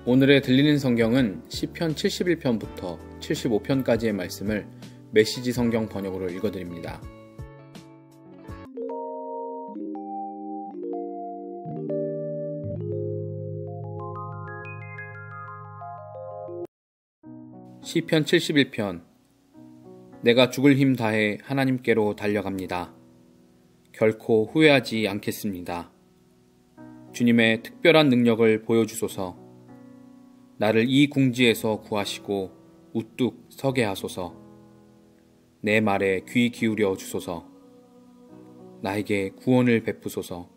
오늘의 들리는 성경은 시편 71편부터 75편까지의 말씀을 메시지 성경 번역으로 읽어드립니다. 시편 71편. 내가 죽을 힘 다해 하나님께로 달려갑니다. 결코 후회하지 않겠습니다. 주님의 특별한 능력을 보여주소서. 나를 이 궁지에서 구하시고 우뚝 서게 하소서. 내 말에 귀 기울여 주소서. 나에게 구원을 베푸소서.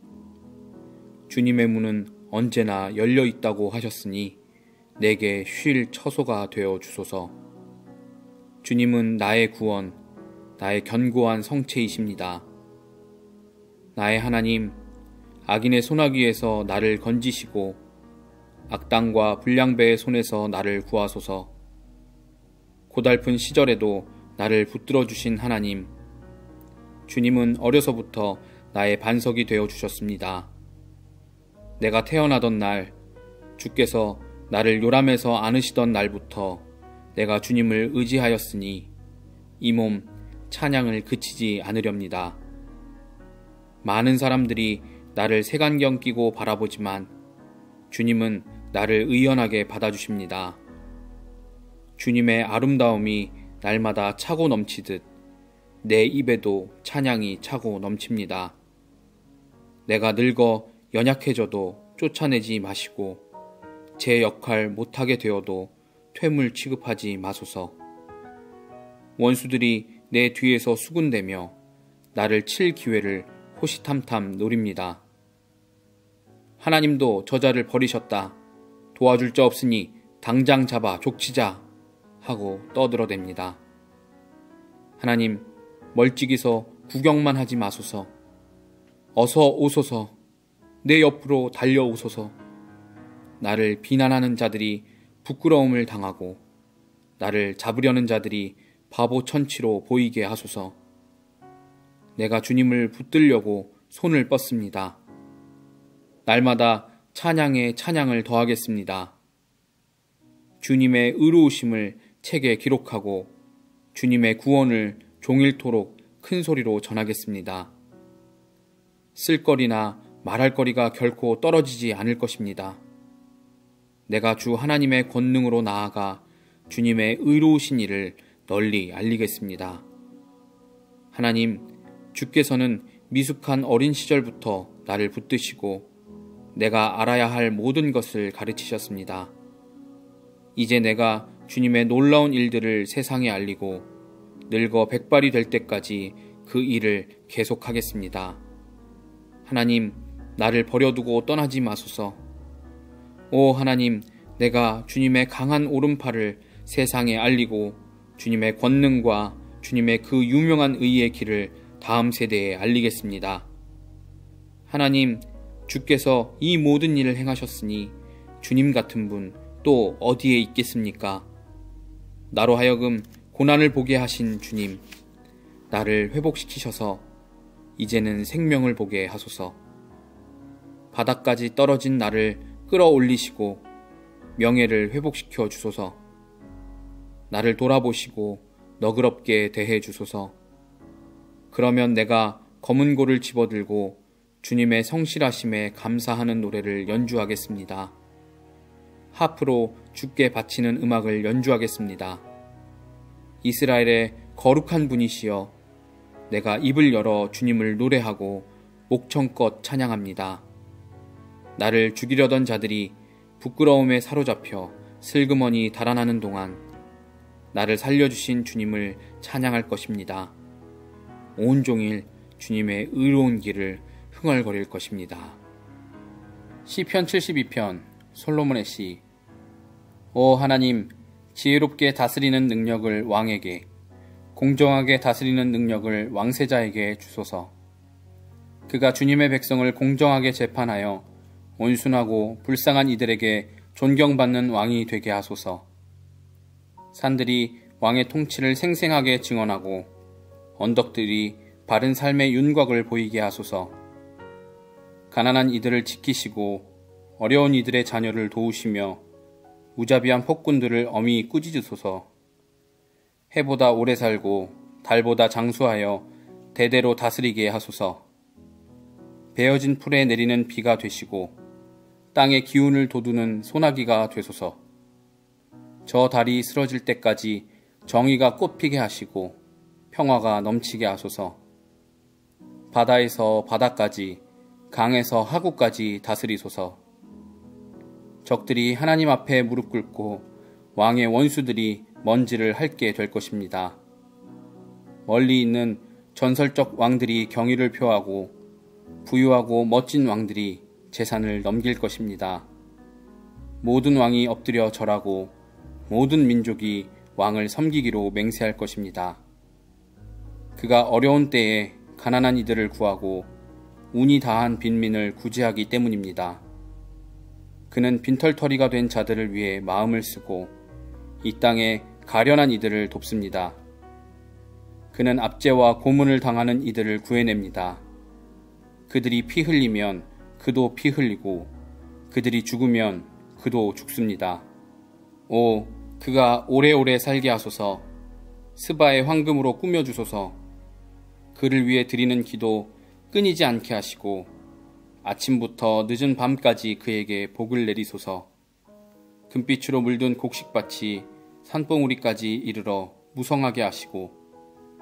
주님의 문은 언제나 열려 있다고 하셨으니 내게 쉴 처소가 되어 주소서. 주님은 나의 구원, 나의 견고한 성체이십니다. 나의 하나님, 악인의 소나기에서 나를 건지시고 악당과 불량배의 손에서 나를 구하소서. 고달픈 시절에도 나를 붙들어 주신 하나님, 주님은 어려서부터 나의 반석이 되어 주셨습니다. 내가 태어나던 날, 주께서 나를 요람에서 안으시던 날부터 내가 주님을 의지하였으니 이 몸 찬양을 그치지 않으렵니다. 많은 사람들이 나를 색안경 끼고 바라보지만 주님은 나를 의연하게 받아주십니다. 주님의 아름다움이 날마다 차고 넘치듯 내 입에도 찬양이 차고 넘칩니다. 내가 늙어 연약해져도 쫓아내지 마시고 제 역할 못하게 되어도 퇴물 취급하지 마소서. 원수들이 내 뒤에서 수군대며 나를 칠 기회를 호시탐탐 노립니다. 하나님도 저자를 버리셨다. 도와줄 자 없으니 당장 잡아 족치자 하고 떠들어댑니다. 하나님, 멀찍이서 구경만 하지 마소서. 어서 오소서. 내 옆으로 달려오소서. 나를 비난하는 자들이 부끄러움을 당하고 나를 잡으려는 자들이 바보 천치로 보이게 하소서. 내가 주님을 붙들려고 손을 뻗습니다. 날마다 찬양에 찬양을 더하겠습니다. 주님의 의로우심을 책에 기록하고 주님의 구원을 종일토록 큰 소리로 전하겠습니다. 쓸거리나 말할 거리가 결코 떨어지지 않을 것입니다. 내가 주 하나님의 권능으로 나아가 주님의 의로우신 일을 널리 알리겠습니다. 하나님, 주께서는 미숙한 어린 시절부터 나를 붙드시고 내가 알아야 할 모든 것을 가르치셨습니다. 이제 내가 주님의 놀라운 일들을 세상에 알리고 늙어 백발이 될 때까지 그 일을 계속하겠습니다. 하나님, 나를 버려두고 떠나지 마소서. 오 하나님, 내가 주님의 강한 오른팔을 세상에 알리고 주님의 권능과 주님의 그 유명한 의의 길을 다음 세대에 알리겠습니다. 하나님, 주께서 이 모든 일을 행하셨으니 주님 같은 분 또 어디에 있겠습니까? 나로 하여금 고난을 보게 하신 주님, 나를 회복시키셔서 이제는 생명을 보게 하소서. 바닥까지 떨어진 나를 끌어올리시고 명예를 회복시켜 주소서. 나를 돌아보시고 너그럽게 대해 주소서. 그러면 내가 검은 고를 집어들고 주님의 성실하심에 감사하는 노래를 연주하겠습니다. 하프로 주께 바치는 음악을 연주하겠습니다. 이스라엘의 거룩한 분이시여, 내가 입을 열어 주님을 노래하고 목청껏 찬양합니다. 나를 죽이려던 자들이 부끄러움에 사로잡혀 슬그머니 달아나는 동안 나를 살려주신 주님을 찬양할 것입니다. 온종일 주님의 의로운 길을 흥얼거릴 것입니다. 시편 72편 솔로몬의 시. 오 하나님, 지혜롭게 다스리는 능력을 왕에게, 공정하게 다스리는 능력을 왕세자에게 주소서. 그가 주님의 백성을 공정하게 재판하여 온순하고 불쌍한 이들에게 존경받는 왕이 되게 하소서. 산들이 왕의 통치를 생생하게 증언하고 언덕들이 바른 삶의 윤곽을 보이게 하소서. 가난한 이들을 지키시고 어려운 이들의 자녀를 도우시며 무자비한 폭군들을 엄히 꾸짖으소서. 해보다 오래 살고 달보다 장수하여 대대로 다스리게 하소서. 베어진 풀에 내리는 비가 되시고 땅의 기운을 돋우는 소나기가 되소서. 저 달이 쓰러질 때까지 정의가 꽃피게 하시고 평화가 넘치게 하소서. 바다에서 바다까지, 강에서 하구까지 다스리소서. 적들이 하나님 앞에 무릎 꿇고 왕의 원수들이 먼지를 핥게 될 것입니다. 멀리 있는 전설적 왕들이 경의를 표하고 부유하고 멋진 왕들이 재산을 넘길 것입니다. 모든 왕이 엎드려 절하고 모든 민족이 왕을 섬기기로 맹세할 것입니다. 그가 어려운 때에 가난한 이들을 구하고 운이 다한 빈민을 구제하기 때문입니다. 그는 빈털터리가 된 자들을 위해 마음을 쓰고 이 땅에 가련한 이들을 돕습니다. 그는 압제와 고문을 당하는 이들을 구해냅니다. 그들이 피 흘리면 그도 피 흘리고 그들이 죽으면 그도 죽습니다. 오, 그가 오래오래 살게 하소서. 스바의 황금으로 꾸며주소서. 그를 위해 드리는 기도 끊이지 않게 하시고 아침부터 늦은 밤까지 그에게 복을 내리소서. 금빛으로 물든 곡식밭이 산봉우리까지 이르러 무성하게 하시고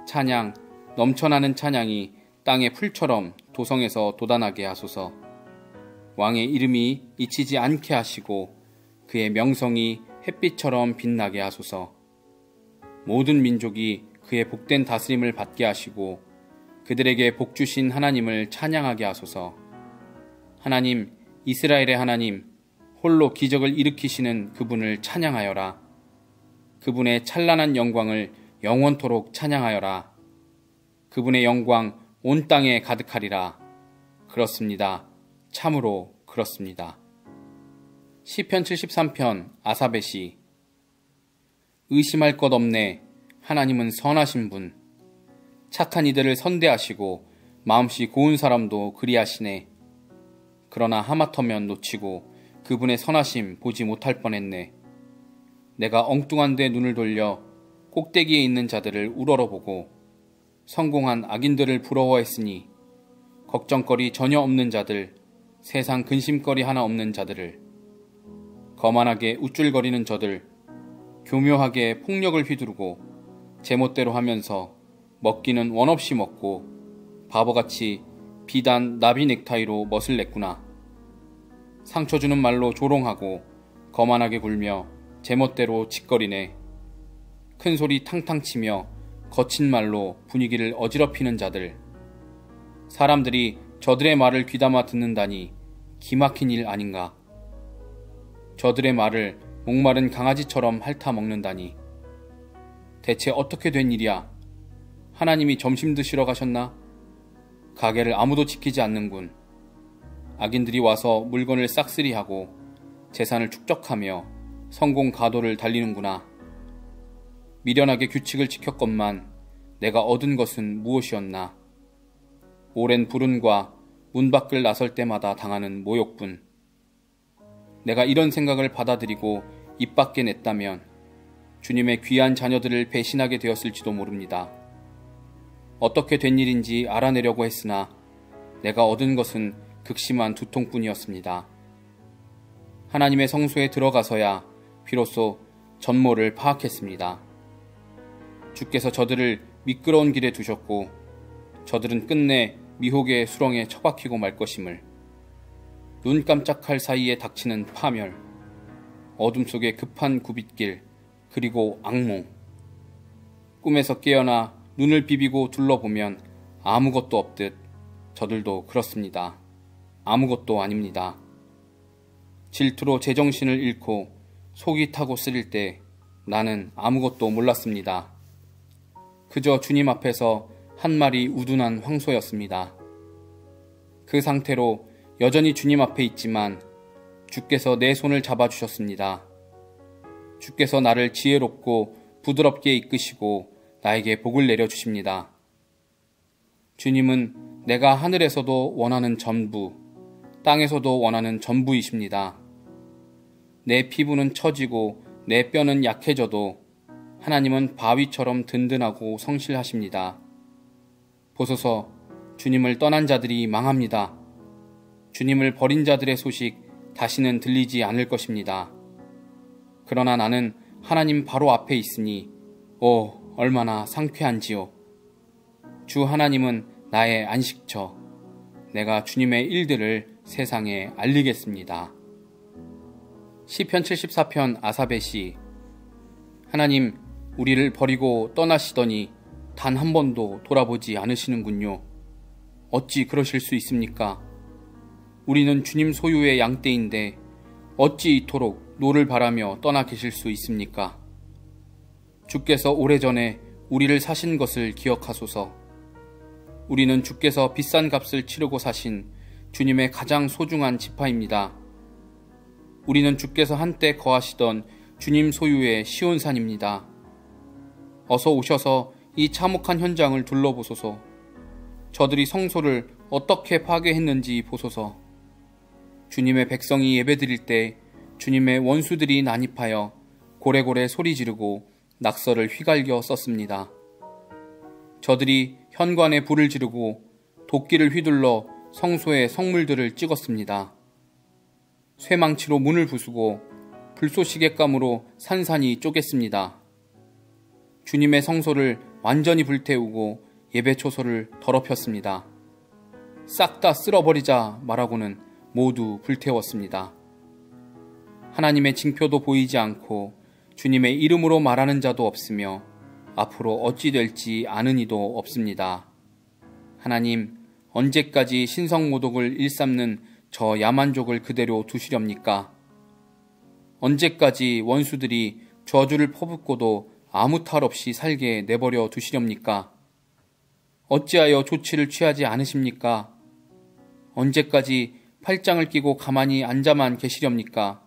찬양, 넘쳐나는 찬양이 땅의 풀처럼 도성에서 돋아나게 하소서. 왕의 이름이 잊히지 않게 하시고 그의 명성이 햇빛처럼 빛나게 하소서. 모든 민족이 그의 복된 다스림을 받게 하시고 그들에게 복 주신 하나님을 찬양하게 하소서. 하나님, 이스라엘의 하나님, 홀로 기적을 일으키시는 그분을 찬양하여라. 그분의 찬란한 영광을 영원토록 찬양하여라. 그분의 영광 온 땅에 가득하리라. 그렇습니다. 참으로 그렇습니다. 시편 73편 아사베 시. 의심할 것 없네. 하나님은 선하신 분. 착한 이들을 선대하시고 마음씨 고운 사람도 그리하시네. 그러나 하마터면 놓치고 그분의 선하심 보지 못할 뻔했네. 내가 엉뚱한 데 눈을 돌려 꼭대기에 있는 자들을 우러러보고 성공한 악인들을 부러워했으니 걱정거리 전혀 없는 자들, 세상 근심거리 하나 없는 자들을, 거만하게 우쭐거리는 저들, 교묘하게 폭력을 휘두르고 제멋대로 하면서 먹기는 원없이 먹고 바보같이 비단 나비 넥타이로 멋을 냈구나. 상처 주는 말로 조롱하고 거만하게 굴며 제멋대로 짓거리네. 큰 소리 탕탕 치며 거친 말로 분위기를 어지럽히는 자들. 사람들이 저들의 말을 귀담아 듣는다니 기막힌 일 아닌가. 저들의 말을 목마른 강아지처럼 핥아 먹는다니. 대체 어떻게 된 일이야? 하나님이 점심 드시러 가셨나? 가게를 아무도 지키지 않는군. 악인들이 와서 물건을 싹쓸이하고 재산을 축적하며 성공 가도를 달리는구나. 미련하게 규칙을 지켰건만 내가 얻은 것은 무엇이었나. 오랜 불운과 문 밖을 나설 때마다 당하는 모욕뿐. 내가 이런 생각을 받아들이고 입 밖에 냈다면 주님의 귀한 자녀들을 배신하게 되었을지도 모릅니다. 어떻게 된 일인지 알아내려고 했으나 내가 얻은 것은 극심한 두통뿐이었습니다. 하나님의 성소에 들어가서야 비로소 전모를 파악했습니다. 주께서 저들을 미끄러운 길에 두셨고 저들은 끝내 미혹의 수렁에 처박히고 말 것임을. 눈 깜짝할 사이에 닥치는 파멸, 어둠 속의 급한 굽잇길, 그리고 악몽. 꿈에서 깨어나 눈을 비비고 둘러보면 아무것도 없듯 저들도 그렇습니다. 아무것도 아닙니다. 질투로 제정신을 잃고 속이 타고 쓰릴 때 나는 아무것도 몰랐습니다. 그저 주님 앞에서 한 마리 우둔한 황소였습니다. 그 상태로 여전히 주님 앞에 있지만 주께서 내 손을 잡아주셨습니다. 주께서 나를 지혜롭고 부드럽게 이끄시고 나에게 복을 내려주십니다. 주님은 내가 하늘에서도 원하는 전부, 땅에서도 원하는 전부이십니다. 내 피부는 처지고 내 뼈는 약해져도 하나님은 바위처럼 든든하고 성실하십니다. 보소서, 주님을 떠난 자들이 망합니다. 주님을 버린 자들의 소식 다시는 들리지 않을 것입니다. 그러나 나는 하나님 바로 앞에 있으니 얼마나 상쾌한지요. 주 하나님은 나의 안식처. 내가 주님의 일들을 세상에 알리겠습니다. 시편 74편 아사베 시. 하나님, 우리를 버리고 떠나시더니 단 한 번도 돌아보지 않으시는군요. 어찌 그러실 수 있습니까? 우리는 주님 소유의 양떼인데 어찌 이토록 노를 바라며 떠나 계실 수 있습니까? 주께서 오래전에 우리를 사신 것을 기억하소서. 우리는 주께서 비싼 값을 치르고 사신 주님의 가장 소중한 지파입니다. 우리는 주께서 한때 거하시던 주님 소유의 시온산입니다. 어서 오셔서 이 참혹한 현장을 둘러보소서. 저들이 성소를 어떻게 파괴했는지 보소서. 주님의 백성이 예배드릴 때 주님의 원수들이 난입하여 고래고래 소리 지르고 낙서를 휘갈겨 썼습니다. 저들이 현관에 불을 지르고 도끼를 휘둘러 성소의 성물들을 찍었습니다. 쇠망치로 문을 부수고 불쏘시개감으로 산산이 쪼갰습니다. 주님의 성소를 완전히 불태우고 예배초소를 더럽혔습니다. 싹 다 쓸어버리자 말하고는 모두 불태웠습니다. 하나님의 징표도 보이지 않고 주님의 이름으로 말하는 자도 없으며 앞으로 어찌 될지 아는 이도 없습니다. 하나님, 언제까지 신성모독을 일삼는 저 야만족을 그대로 두시렵니까? 언제까지 원수들이 저주를 퍼붓고도 아무 탈 없이 살게 내버려 두시렵니까? 어찌하여 조치를 취하지 않으십니까? 언제까지 팔짱을 끼고 가만히 앉아만 계시렵니까?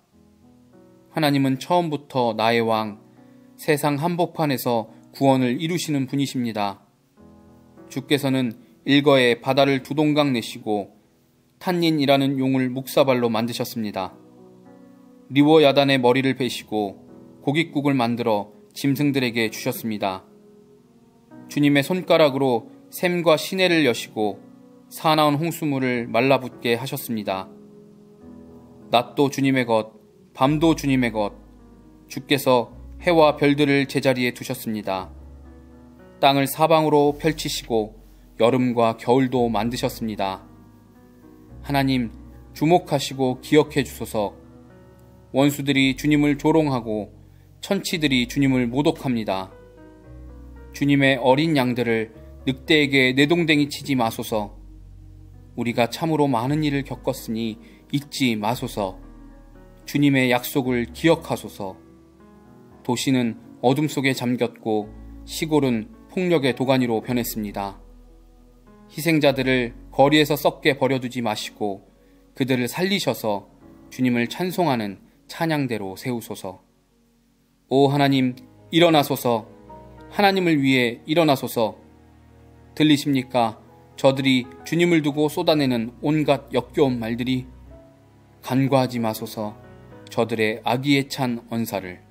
하나님은 처음부터 나의 왕, 세상 한복판에서 구원을 이루시는 분이십니다. 주께서는 일거에 바다를 두 동강 내시고 탄닌이라는 용을 묵사발로 만드셨습니다. 리워 야단의 머리를 베시고 고깃국을 만들어 짐승들에게 주셨습니다. 주님의 손가락으로 샘과 시내를 여시고 사나운 홍수물을 말라붙게 하셨습니다. 낮도 주님의 것, 밤도 주님의 것, 주께서 해와 별들을 제자리에 두셨습니다. 땅을 사방으로 펼치시고 여름과 겨울도 만드셨습니다. 하나님, 주목하시고 기억해 주소서. 원수들이 주님을 조롱하고 천치들이 주님을 모독합니다. 주님의 어린 양들을 늑대에게 내동댕이 치지 마소서. 우리가 참으로 많은 일을 겪었으니 잊지 마소서. 주님의 약속을 기억하소서. 도시는 어둠 속에 잠겼고 시골은 폭력의 도가니로 변했습니다. 희생자들을 거리에서 썩게 버려두지 마시고 그들을 살리셔서 주님을 찬송하는 찬양대로 세우소서. 오 하나님, 일어나소서. 하나님을 위해 일어나소서. 들리십니까? 저들이 주님을 두고 쏟아내는 온갖 역겨운 말들이. 간과하지 마소서. 저들의 악의에 찬 언사를,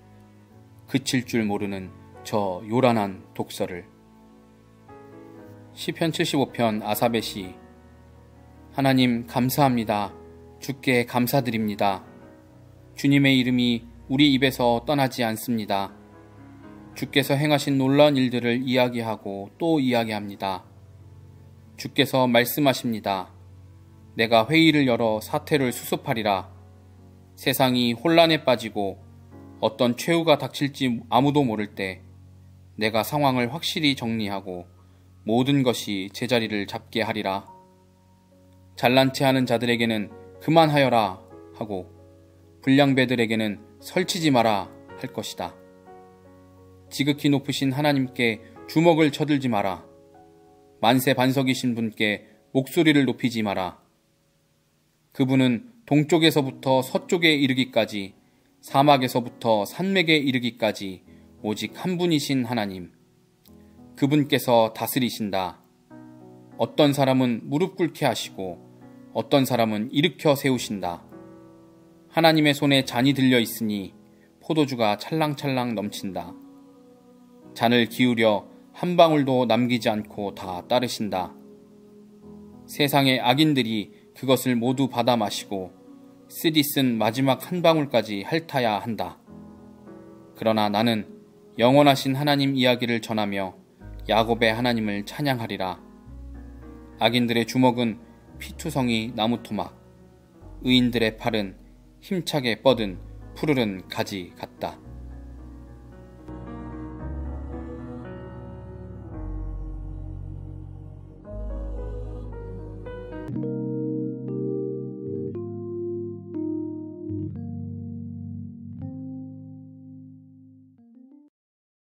그칠 줄 모르는 저 요란한 독서를. 시편 75편 아사베 시. 하나님 감사합니다. 주께 감사드립니다. 주님의 이름이 우리 입에서 떠나지 않습니다. 주께서 행하신 놀라운 일들을 이야기하고 또 이야기합니다. 주께서 말씀하십니다. 내가 회의를 열어 사태를 수습하리라. 세상이 혼란에 빠지고 어떤 최후가 닥칠지 아무도 모를 때 내가 상황을 확실히 정리하고 모든 것이 제자리를 잡게 하리라. 잘난 체 하는 자들에게는 그만하여라 하고 불량배들에게는 설치지 마라 할 것이다. 지극히 높으신 하나님께 주먹을 쳐들지 마라. 만세 반석이신 분께 목소리를 높이지 마라. 그분은 동쪽에서부터 서쪽에 이르기까지, 사막에서부터 산맥에 이르기까지 오직 한 분이신 하나님. 그분께서 다스리신다. 어떤 사람은 무릎 꿇게 하시고 어떤 사람은 일으켜 세우신다. 하나님의 손에 잔이 들려 있으니 포도주가 찰랑찰랑 넘친다. 잔을 기울여 한 방울도 남기지 않고 다 따르신다. 세상의 악인들이 그것을 모두 받아 마시고 쓰디 쓴 마지막 한 방울까지 핥아야 한다. 그러나 나는 영원하신 하나님 이야기를 전하며 야곱의 하나님을 찬양하리라. 악인들의 주먹은 피투성이 나무토막, 의인들의 팔은 힘차게 뻗은 푸르른 가지 같다.